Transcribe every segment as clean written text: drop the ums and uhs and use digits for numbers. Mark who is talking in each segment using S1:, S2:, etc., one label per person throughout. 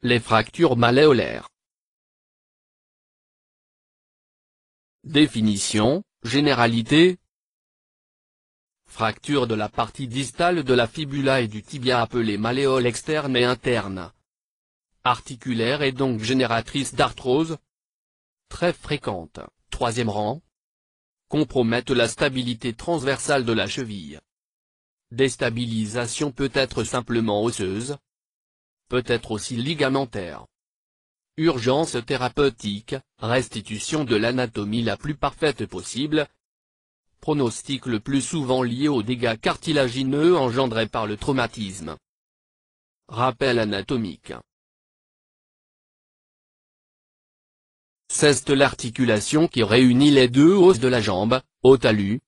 S1: Les fractures malléolaires. Définition, généralité. Fracture de la partie distale de la fibula et du tibia appelée malléole externe et interne. Articulaire et donc génératrice d'arthrose. Très fréquente, troisième rang. Compromettent la stabilité transversale de la cheville. Déstabilisation peut être simplement osseuse. Peut être aussi ligamentaire. Urgence thérapeutique, restitution de l'anatomie la plus parfaite possible. Pronostic le plus souvent lié aux dégâts cartilagineux engendrés par le traumatisme. Rappel anatomique. C'est l'articulation qui réunit les deux os de la jambe, au talus.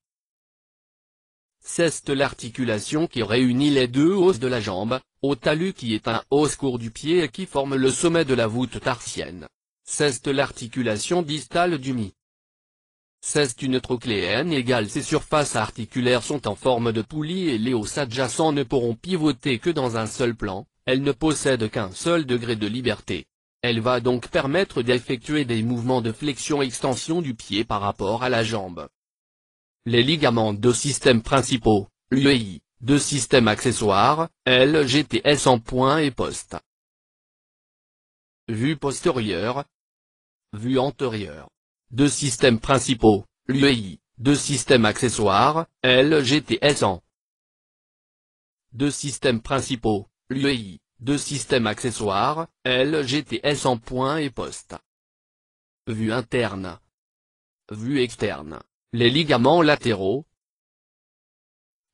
S1: C'est l'articulation qui réunit les deux os de la jambe, au talus qui est un os court du pied et qui forme le sommet de la voûte tarsienne. C'est l'articulation distale du mi. C'est une trochléenne égale. Ces surfaces articulaires sont en forme de poulie et les os adjacents ne pourront pivoter que dans un seul plan, elles ne possèdent qu'un seul degré de liberté. Elle va donc permettre d'effectuer des mouvements de flexion-extension du pied par rapport à la jambe. Les ligaments de systèmes principaux, l'UEI, de systèmes accessoires, LGTS en point et poste. Vue postérieure. Vue antérieure. De systèmes principaux, l'UEI, de systèmes accessoires, LGTS en. De systèmes principaux, l'UEI. De systèmes accessoires, LGTS en point et poste. Vue interne. Vue externe. Les ligaments latéraux.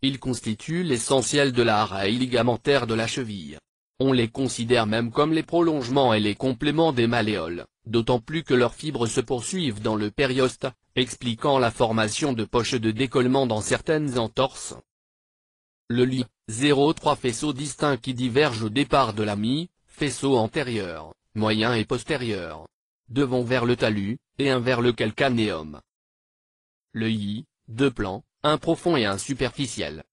S1: Ils constituent l'essentiel de l'arrail ligamentaire de la cheville. On les considère même comme les prolongements et les compléments des malléoles, d'autant plus que leurs fibres se poursuivent dans le périoste, expliquant la formation de poches de décollement dans certaines entorses. Le LI, 0,3 faisceaux distincts qui divergent au départ de la mi, faisceau antérieur, moyen et postérieur. Deux vont vers le talus, et un vers le calcanéum. Le I, deux plans, un profond et un superficiel.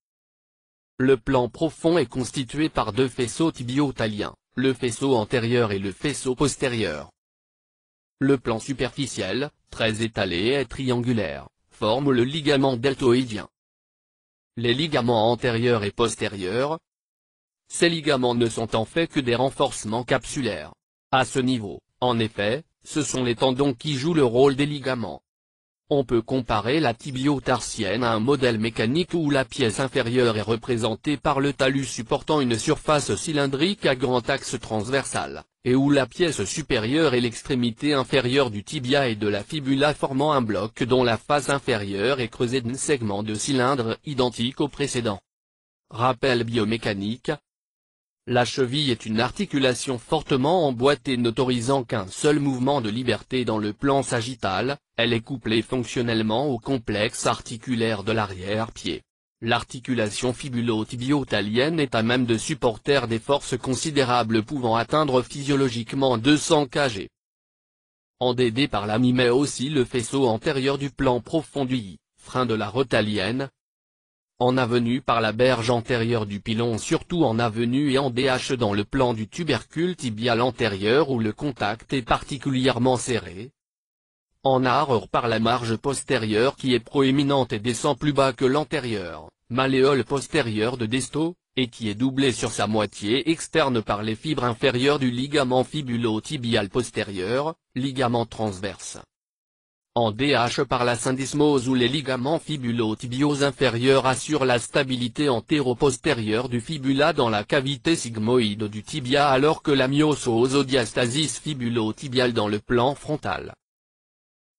S1: Le plan profond est constitué par deux faisceaux tibio-taliens, le faisceau antérieur et le faisceau postérieur. Le plan superficiel, très étalé et triangulaire, forme le ligament deltoïdien. Les ligaments antérieurs et postérieurs. Ces ligaments ne sont en fait que des renforcements capsulaires. À ce niveau, en effet, ce sont les tendons qui jouent le rôle des ligaments. On peut comparer la tibio-tarsienne à un modèle mécanique où la pièce inférieure est représentée par le talus supportant une surface cylindrique à grand axe transversal, et où la pièce supérieure est l'extrémité inférieure du tibia et de la fibula formant un bloc dont la face inférieure est creusée d'un segment de cylindre identique au précédent. Rappel biomécanique. La cheville est une articulation fortement emboîtée n'autorisant qu'un seul mouvement de liberté dans le plan sagittal, elle est couplée fonctionnellement au complexe articulaire de l'arrière-pied. L'articulation fibulo-tibio-talienne est à même de supporter des forces considérables pouvant atteindre physiologiquement 200 kg. Endédé par la mi mais aussi le faisceau antérieur du plan profond du I, frein de la rotalienne. En avenue par la berge antérieure du pilon surtout en avenue et en DH dans le plan du tubercule tibial antérieur où le contact est particulièrement serré. En arrière par la marge postérieure qui est proéminente et descend plus bas que l'antérieure, malléole postérieure de Desto, et qui est doublée sur sa moitié externe par les fibres inférieures du ligament fibulo-tibial postérieur, ligament transverse. En DH par la syndesmose où les ligaments fibulo-tibiaux inférieurs assurent la stabilité antéro-postérieure du fibula dans la cavité sigmoïde du tibia alors que la myosoodiastasis fibulo-tibiale dans le plan frontal.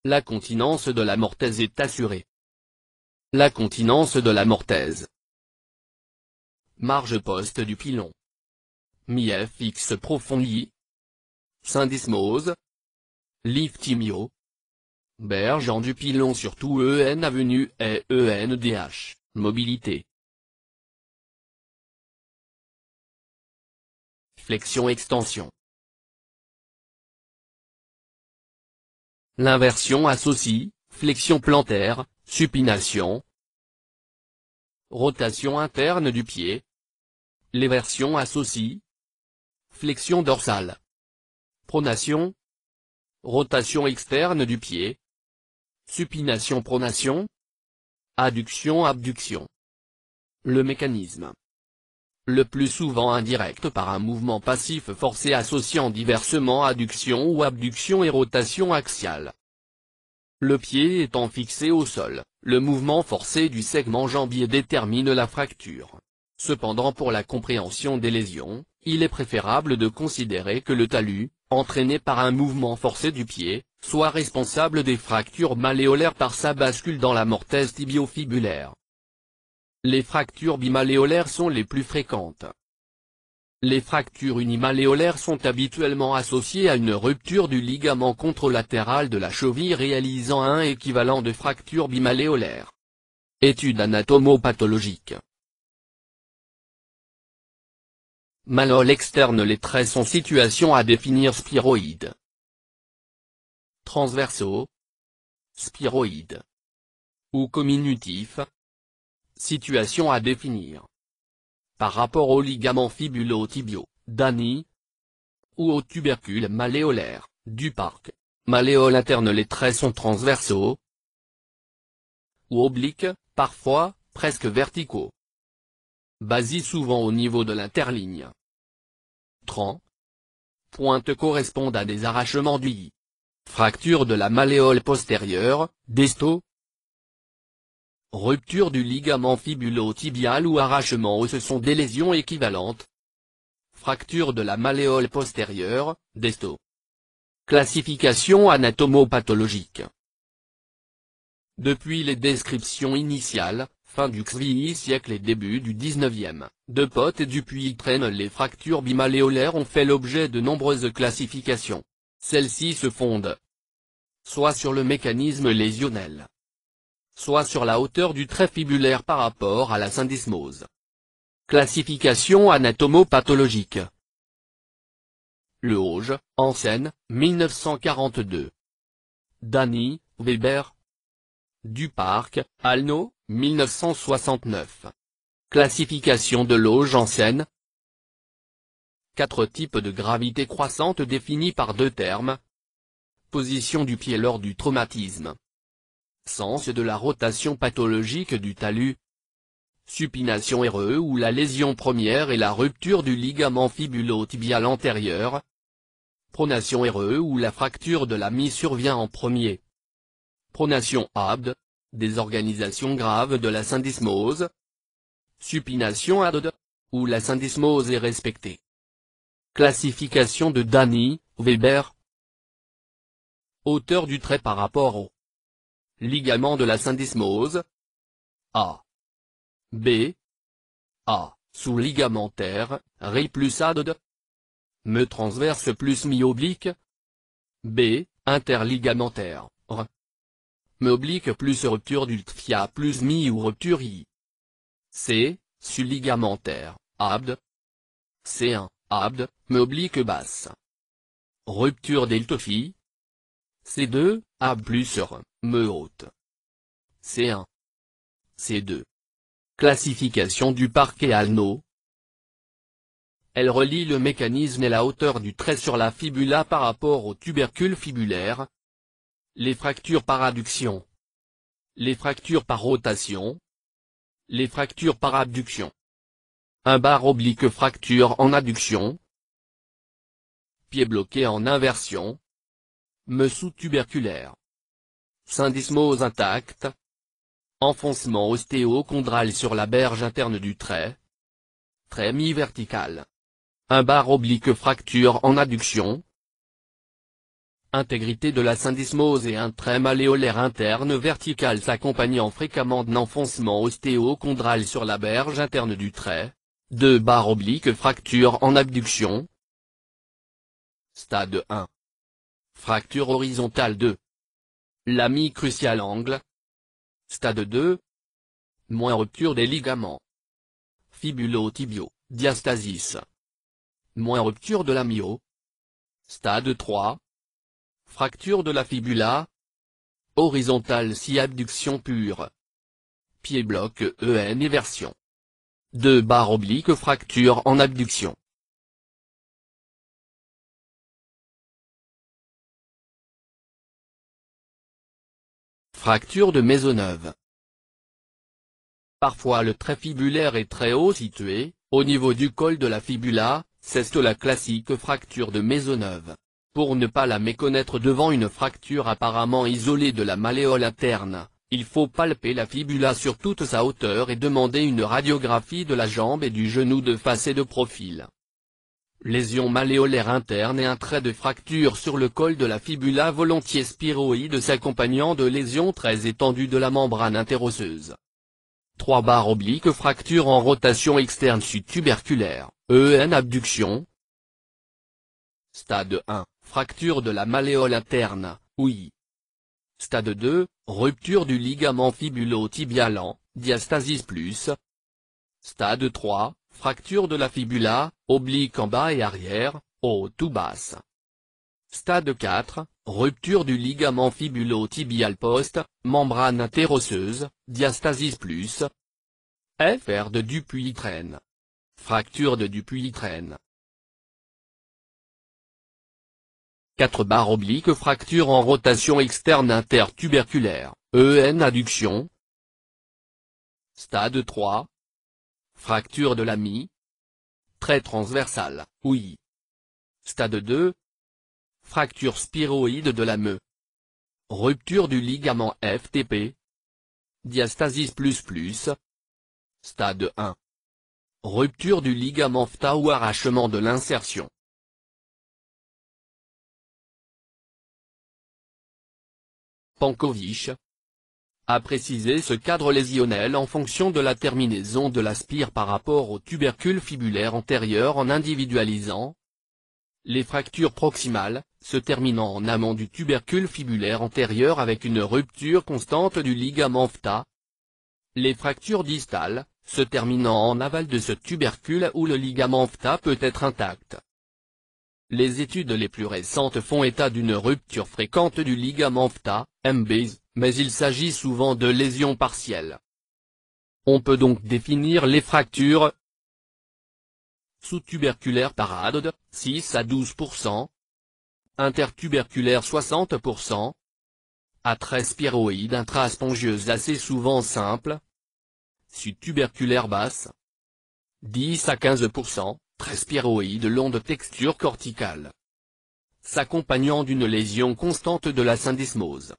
S1: La continence de la mortaise est assurée. La continence de la mortaise. Marge poste du pilon. Mi-FX profond I. Syndesmose. Liftimio. Berge en du pilon surtout EN avenue et ENDH, mobilité. Flexion-extension. L'inversion associe, flexion plantaire, supination. Rotation interne du pied. L'éversion associe. Flexion dorsale. Pronation. Rotation externe du pied. Supination-pronation. Adduction-abduction. Le mécanisme. Le plus souvent indirect par un mouvement passif forcé associant diversement adduction ou abduction et rotation axiale. Le pied étant fixé au sol, le mouvement forcé du segment jambier détermine la fracture. Cependant, pour la compréhension des lésions, il est préférable de considérer que le talus, entraîné par un mouvement forcé du pied, soit responsable des fractures malléolaires par sa bascule dans la mortaise tibio-fibulaire. Les fractures bimalléolaires sont les plus fréquentes. Les fractures unimalléolaires sont habituellement associées à une rupture du ligament contralatéral de la cheville réalisant un équivalent de fracture bimalléolaire. Étude anatomopathologique. Malléole externe. Les traits sont situation à définir. Spiroïdes. Transversaux. Spiroïdes. Ou comminutifs. Situation à définir. Par rapport aux ligaments fibulo-tibio, d'Ani, ou au tubercule malléolaire, du Parc. Malléole interne. Les traits sont transversaux ou obliques, parfois, presque verticaux. Basés souvent au niveau de l'interligne. Pointes correspondent à des arrachements du i. Fracture de la malléole postérieure, desto. Rupture du ligament fibulo-tibial ou arrachement osseux sont des lésions équivalentes. Fracture de la malléole postérieure, desto. Classification anatomopathologique. Depuis les descriptions initiales, fin du XVIe siècle et début du XIXe, de Pott et Dupuy-Train, les fractures bimalléolaires ont fait l'objet de nombreuses classifications. Celles-ci se fondent soit sur le mécanisme lésionnel, soit sur la hauteur du trait fibulaire par rapport à la syndesmose. Classification anatomopathologique. Le Auge, Hansen, 1942. Dany, Weber. Duparc, Alno, 1969. Classification de l'Auge Hansen. 4 types de gravité croissante définis par 2 termes. Position du pied lors du traumatisme. Sens de la rotation pathologique du talus. Supination RE où la lésion première est la rupture du ligament fibulo-tibial antérieur. Pronation RE où la fracture de la mi survient en premier. Pronation ABD, désorganisation grave de la syndesmose. Supination ADD, où la syndesmose est respectée. Classification de Dany, Weber. Hauteur du trait par rapport au ligament de la syndesmose. A. B. A. Sous-ligamentaire, Ri plus ADD. Me transverse plus mi-oblique. B. Interligamentaire, R. Me oblique plus rupture du tfia plus mi ou rupture I. C. Sus-ligamentaire, ABD. C1, ABD, me oblique basse. Rupture deltophie. C2, AB plus R, me haute. C1. C2. Classification du parquet Alno. Elle relie le mécanisme et la hauteur du trait sur la fibula par rapport au tubercule fibulaire. Les fractures par adduction. Les fractures par rotation. Les fractures par abduction. Un bar oblique fracture en adduction. Pied bloqué en inversion. Me sous-tuberculaire. Syndesmose intacte. Enfoncement ostéochondral sur la berge interne du trait. Trait mi-vertical. Un bar oblique fracture en adduction. Intégrité de la syndesmose et un trait malléolaire interne vertical s'accompagnant fréquemment d'un enfoncement ostéochondral sur la berge interne du trait. 2 barres obliques fracture en abduction. Stade 1. Fracture horizontale 2. L'ami crucial angle. Stade 2. Moins rupture des ligaments fibulo-tibio, diastasis. Moins rupture de l'amio. Stade 3. Fracture de la fibula. Horizontale si abduction pure. Pied bloc EN éversion. 2 barres obliques fracture en abduction. Fracture de Maisonneuve. Parfois le trait fibulaire est très haut situé, au niveau du col de la fibula, c'est la classique fracture de Maisonneuve. Pour ne pas la méconnaître devant une fracture apparemment isolée de la malléole interne, il faut palper la fibula sur toute sa hauteur et demander une radiographie de la jambe et du genou de face et de profil. Lésion malléolaire interne et un trait de fracture sur le col de la fibula volontiers spiroïde s'accompagnant de lésions très étendues de la membrane interosseuse. 3/_ fracture en rotation externe subtuberculaire, EN abduction. Stade 1, fracture de la malléole interne, OUI. Stade 2, rupture du ligament fibulo-tibialan, diastasis plus. Stade 3, fracture de la fibula, oblique en bas et arrière, haute ou basse. Stade 4, rupture du ligament fibulo-tibial post, membrane interosseuse, diastasis plus. FR de Dupuytren. Fracture de Dupuytren. 4/_ fracture en rotation externe intertuberculaire, EN adduction. Stade 3. Fracture de la mie. Trait transversal, OUI. Stade 2. Fracture spiroïde de la me. Rupture du ligament FTP. Diastasis plus. Stade 1. Rupture du ligament phta ou arrachement de l'insertion. Pankovic a précisé ce cadre lésionnel en fonction de la terminaison de la spire par rapport au tubercule fibulaire antérieur en individualisant les fractures proximales, se terminant en amont du tubercule fibulaire antérieur avec une rupture constante du ligament phta. Les fractures distales, se terminant en aval de ce tubercule où le ligament phta peut être intact. Les études les plus récentes font état d'une rupture fréquente du ligament phta, MBase, mais il s'agit souvent de lésions partielles. On peut donc définir les fractures sous-tuberculaires parades, 6 à 12%, intertuberculaires 60%, à trait spiroïde intraspongieuse assez souvent simple, subtuberculaire basse, 10 à 15%, trait spiroïde long de texture corticale, s'accompagnant d'une lésion constante de la syndesmose.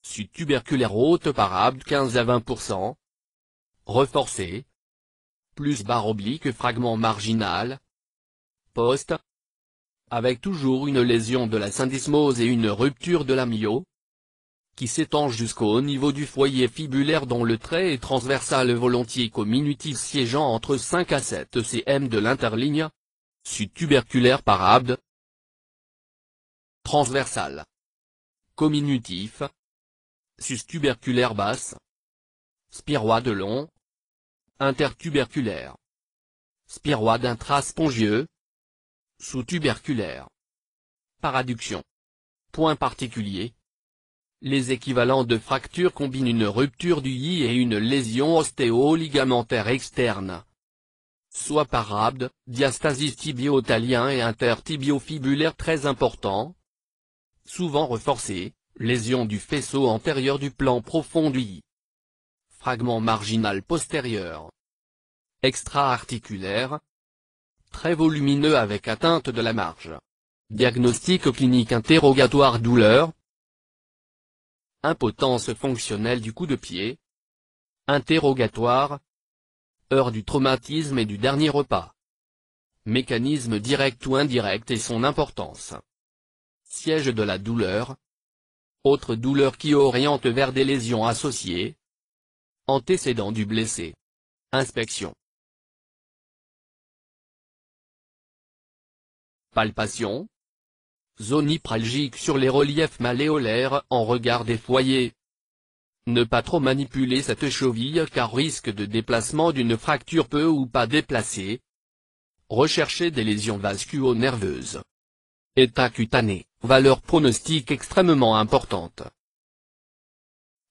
S1: Subtuberculaire haute parable 15 à 20%, renforcée, plus/_ fragment marginal, post, avec toujours une lésion de la syndesmose et une rupture de la myo, qui s'étend jusqu'au niveau du foyer fibulaire dont le trait est transversal volontiers comminutif siégeant entre 5 à 7 cm de l'interligne, subtuberculaire parable, transversal, comminutif, sustuberculaire basse, spiroïde long, intertuberculaire, spiroïde intraspongieux, sous-tuberculaire. Paradduction. Point particulier. Les équivalents de fracture combinent une rupture du I et une lésion ostéo-ligamentaire externe. Soit parabde, diastasis tibio-talien et intertibio-fibulaire très important. Souvent renforcé, lésion du faisceau antérieur du plan profond du I. Fragment marginal postérieur. Extra-articulaire. Très volumineux avec atteinte de la marge. Diagnostic clinique interrogatoire douleur. Impotence fonctionnelle du coup de pied. Interrogatoire. Heure du traumatisme et du dernier repas. Mécanisme direct ou indirect et son importance. Siège de la douleur. Autre douleur qui oriente vers des lésions associées. Antécédent du blessé. Inspection. Palpation. Zone hypralgique sur les reliefs malléolaires en regard des foyers. Ne pas trop manipuler cette cheville car risque de déplacement d'une fracture peu ou pas déplacée. Rechercher des lésions vasculo-nerveuses. État cutané, valeur pronostique extrêmement importante.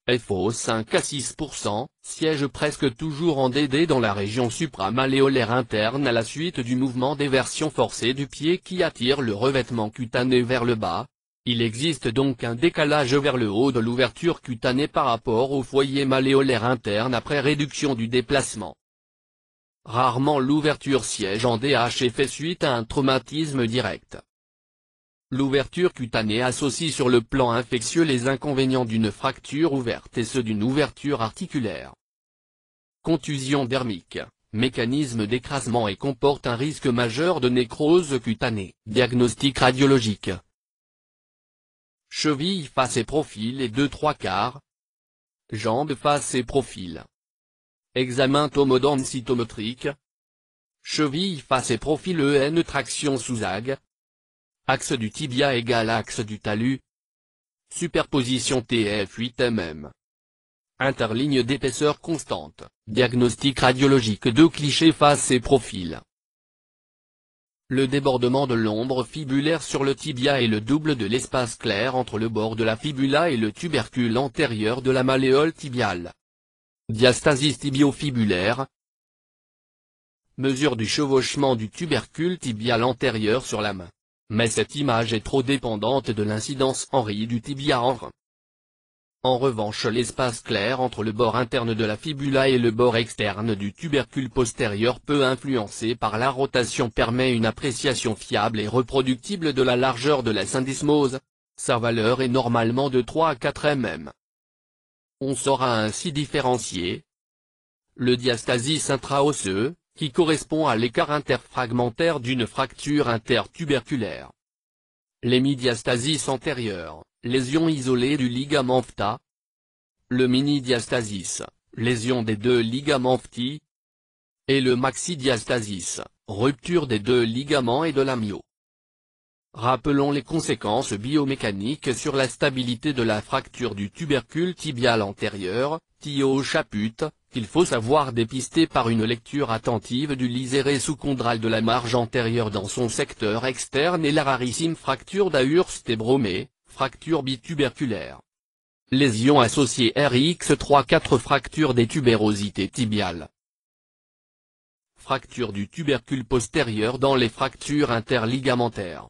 S1: FO 5 à 6%, siège presque toujours en DD dans la région supramalléolaire interne à la suite du mouvement d'éversion forcée du pied qui attire le revêtement cutané vers le bas. Il existe donc un décalage vers le haut de l'ouverture cutanée par rapport au foyer malléolaire interne après réduction du déplacement. Rarement l'ouverture siège en DH et fait suite à un traumatisme direct. L'ouverture cutanée associe sur le plan infectieux les inconvénients d'une fracture ouverte et ceux d'une ouverture articulaire. Contusion dermique, mécanisme d'écrasement et comporte un risque majeur de nécrose cutanée. Diagnostic radiologique. Cheville face et profil et 2/3. Jambes face et profil. Examen tomodensitométrique. Cheville face et profil EN traction sous AG. Axe du tibia égale axe du talus. Superposition TF 8 mm. Interligne d'épaisseur constante. Diagnostic radiologique de cliché face et profil. Le débordement de l'ombre fibulaire sur le tibia est le double de l'espace clair entre le bord de la fibula et le tubercule antérieur de la malléole tibiale. Diastasis tibiofibulaire. Mesure du chevauchement du tubercule tibial antérieur sur la main. Mais cette image est trop dépendante de l'incidence Henry du tibia en R. En revanche, l'espace clair entre le bord interne de la fibula et le bord externe du tubercule postérieur peu influencé par la rotation permet une appréciation fiable et reproductible de la largeur de la syndesmose. Sa valeur est normalement de 3 à 4 mm. On saura ainsi différencier le diastasis intraosseux, qui correspond à l'écart interfragmentaire d'une fracture intertuberculaire. L'hémidiastasis antérieure, lésion isolée du ligament phta. Le mini-diastasis, lésion des deux ligaments phti. Et le maxi-diastasis, rupture des deux ligaments et de l'amio. Rappelons les conséquences biomécaniques sur la stabilité de la fracture du tubercule tibial antérieur, TIO au chaput, qu'il faut savoir dépister par une lecture attentive du liséré sous-chondral de la marge antérieure dans son secteur externe et la rarissime fracture d'Ahurst-et-Bromé, fracture bituberculaire. Lésion associée RX3-4 fracture des tubérosités tibiales. Fracture du tubercule postérieur dans les fractures interligamentaires.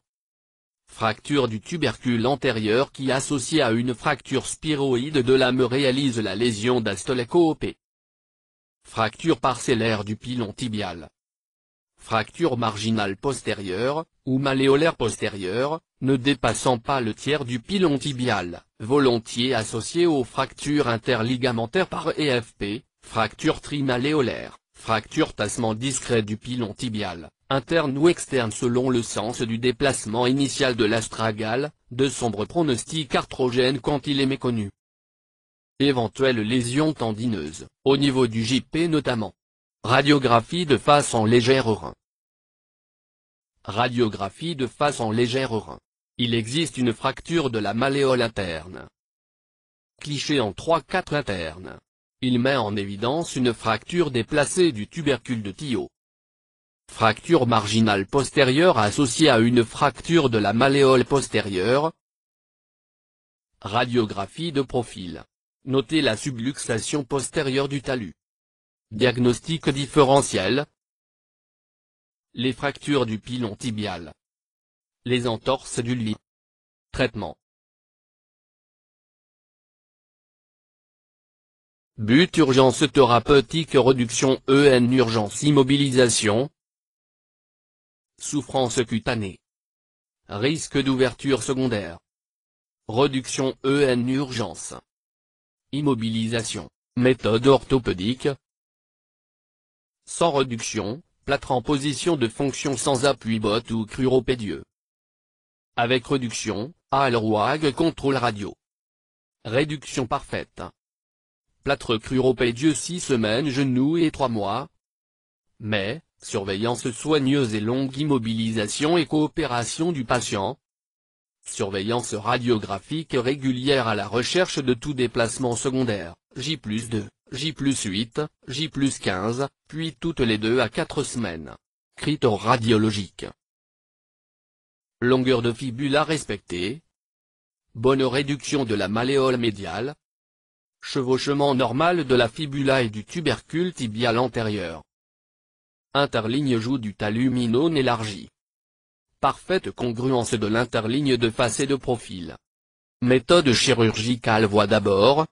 S1: Fracture du tubercule antérieur qui associée à une fracture spiroïde de l'âme réalise la lésion d'astoléco-OP. Fracture parcellaire du pilon tibial. Fracture marginale postérieure, ou malléolaire postérieure, ne dépassant pas le tiers du pilon tibial, volontiers associée aux fractures interligamentaires par EFP, fracture trimalléolaire, fracture tassement discret du pilon tibial, interne ou externe selon le sens du déplacement initial de l'astragale, de sombre pronostic arthrogène quand il est méconnu. Éventuelle lésion tendineuse, au niveau du JP notamment. Radiographie de face en légère rein. Radiographie de face en légère rein. Il existe une fracture de la malléole interne. Cliché en 3-4 interne. Il met en évidence une fracture déplacée du tubercule de Thio. Fracture marginale postérieure associée à une fracture de la malléole postérieure. Radiographie de profil. Notez la subluxation postérieure du talus. Diagnostic différentiel. Les fractures du pilon tibial. Les entorses du lit. Traitement. But urgence thérapeutique réduction EN urgence immobilisation. Souffrance cutanée. Risque d'ouverture secondaire. Réduction EN urgence. Immobilisation, méthode orthopédique. Sans réduction, plâtre en position de fonction sans appui botte ou cruropédieux. Avec réduction, ALROAG contrôle radio. Réduction parfaite. Plâtre cruropédieux 6 semaines genoux et 3 mois. Mais, surveillance soigneuse et longue immobilisation et coopération du patient. Surveillance radiographique régulière à la recherche de tout déplacement secondaire, J+2, J+8, J+15, puis toutes les 2 à 4 semaines. Critères radiologiques. Longueur de fibula respectée. Bonne réduction de la malléole médiale. Chevauchement normal de la fibula et du tubercule tibial antérieur. Interligne joue du talus minone élargi. parfaite congruence de l'interligne de face et de profil. Méthode chirurgicale voit d'abord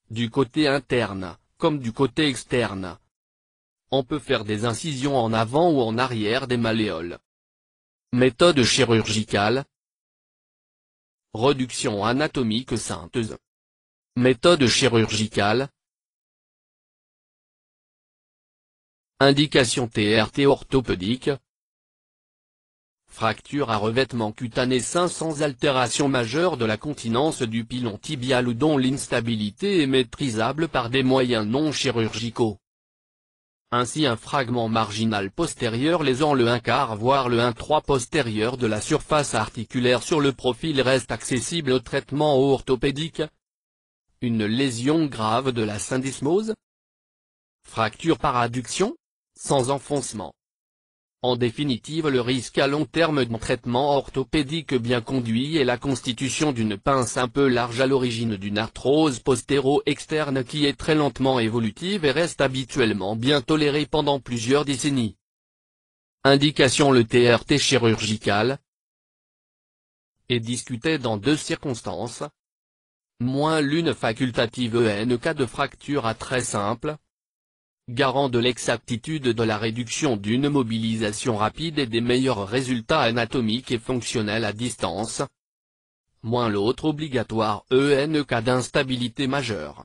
S1: du côté interne, comme du côté externe. On peut faire des incisions en avant ou en arrière des malléoles. Méthode chirurgicale. Réduction anatomique synthèse. Méthode chirurgicale. Indication TRT orthopédique. Fracture à revêtement cutané sain sans altération majeure de la continence du pilon tibial ou dont l'instabilité est maîtrisable par des moyens non chirurgicaux. Ainsi un fragment marginal postérieur lésant le 1/4 voire le 1/3 postérieur de la surface articulaire sur le profil reste accessible au traitement orthopédique. Une lésion grave de la syndesmose. Fracture par adduction, sans enfoncement. En définitive, le risque à long terme d'un traitement orthopédique bien conduit est la constitution d'une pince un peu large à l'origine d'une arthrose postéro-externe qui est très lentement évolutive et reste habituellement bien tolérée pendant plusieurs décennies. Indication: le TRT chirurgical est discuté dans deux circonstances. Moins l'une facultative en cas de fracture à très simple, garant de l'exactitude de la réduction d'une mobilisation rapide et des meilleurs résultats anatomiques et fonctionnels à distance. Moins l'autre obligatoire en cas d'instabilité majeure.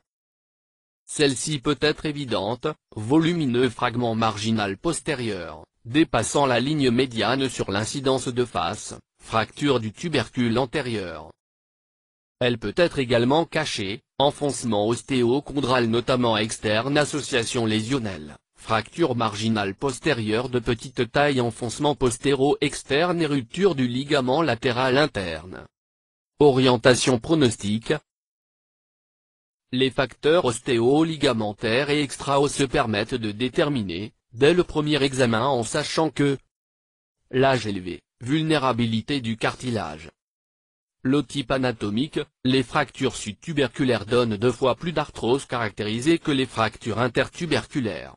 S1: Celle-ci peut être évidente, volumineux fragment marginal postérieur, dépassant la ligne médiane sur l'incidence de face, fracture du tubercule antérieur. Elle peut être également cachée, enfoncement ostéochondral notamment externe, association lésionnelle, fracture marginale postérieure de petite taille, enfoncement postéro-externe et rupture du ligament latéral interne. Orientation pronostique. Les facteurs ostéo-ligamentaires et extra-osseux permettent de déterminer, dès le premier examen en sachant que l'âge élevé, vulnérabilité du cartilage. Le type anatomique, les fractures subtuberculaires donnent 2 fois plus d'arthrose caractérisée que les fractures intertuberculaires.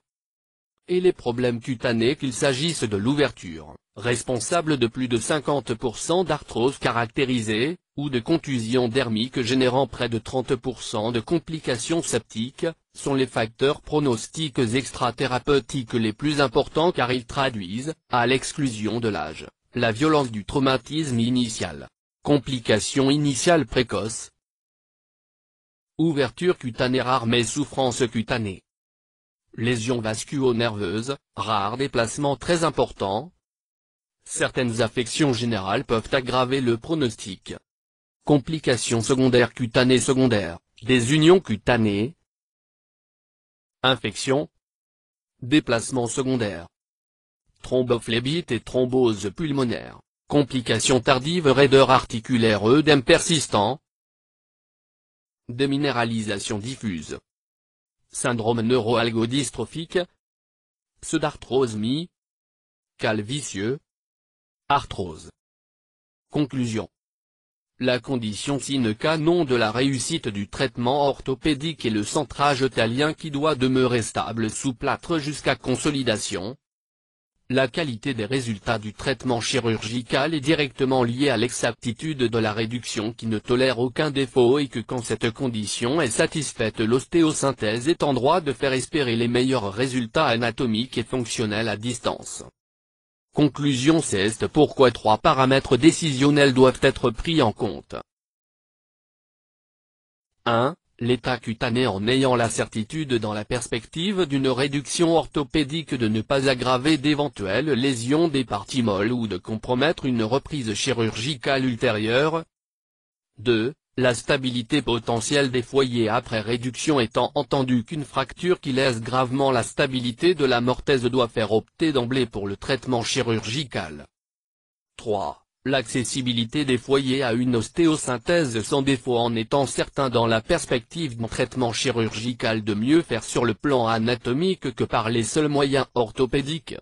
S1: Et les problèmes cutanés, qu'il s'agisse de l'ouverture, responsable de plus de 50% d'arthrose caractérisée, ou de contusion dermique générant près de 30% de complications septiques, sont les facteurs pronostiques extrathérapeutiques les plus importants car ils traduisent, à l'exclusion de l'âge, la violence du traumatisme initial. Complications initiales précoces. Ouverture cutanée rare mais souffrance cutanée. Lésions vasculo-nerveuses, rares, déplacements très importants. Certaines affections générales peuvent aggraver le pronostic. Complications secondaires cutanées secondaires, des unions cutanées. Infections. Déplacements secondaires. Thrombophlébite et thrombose pulmonaire. Complications tardives, raideur articulaire, œdème persistant. Déminéralisation diffuse. Syndrome neuro-algodystrophique. Pseudarthrose calvicieux. Arthrose. Conclusion. La condition sine qua non de la réussite du traitement orthopédique est le centrage italien qui doit demeurer stable sous plâtre jusqu'à consolidation. La qualité des résultats du traitement chirurgical est directement liée à l'exactitude de la réduction qui ne tolère aucun défaut et que quand cette condition est satisfaite, l'ostéosynthèse est en droit de faire espérer les meilleurs résultats anatomiques et fonctionnels à distance. Conclusion: c'est pourquoi 3 paramètres décisionnels doivent être pris en compte. 1. L'état cutané, en ayant la certitude dans la perspective d'une réduction orthopédique de ne pas aggraver d'éventuelles lésions des parties molles ou de compromettre une reprise chirurgicale ultérieure. 2. La stabilité potentielle des foyers après réduction, étant entendu qu'une fracture qui lèse gravement la stabilité de la mortaise doit faire opter d'emblée pour le traitement chirurgical. 3. L'accessibilité des foyers à une ostéosynthèse sans défaut, en étant certain dans la perspective d'un traitement chirurgical de mieux faire sur le plan anatomique que par les seuls moyens orthopédiques.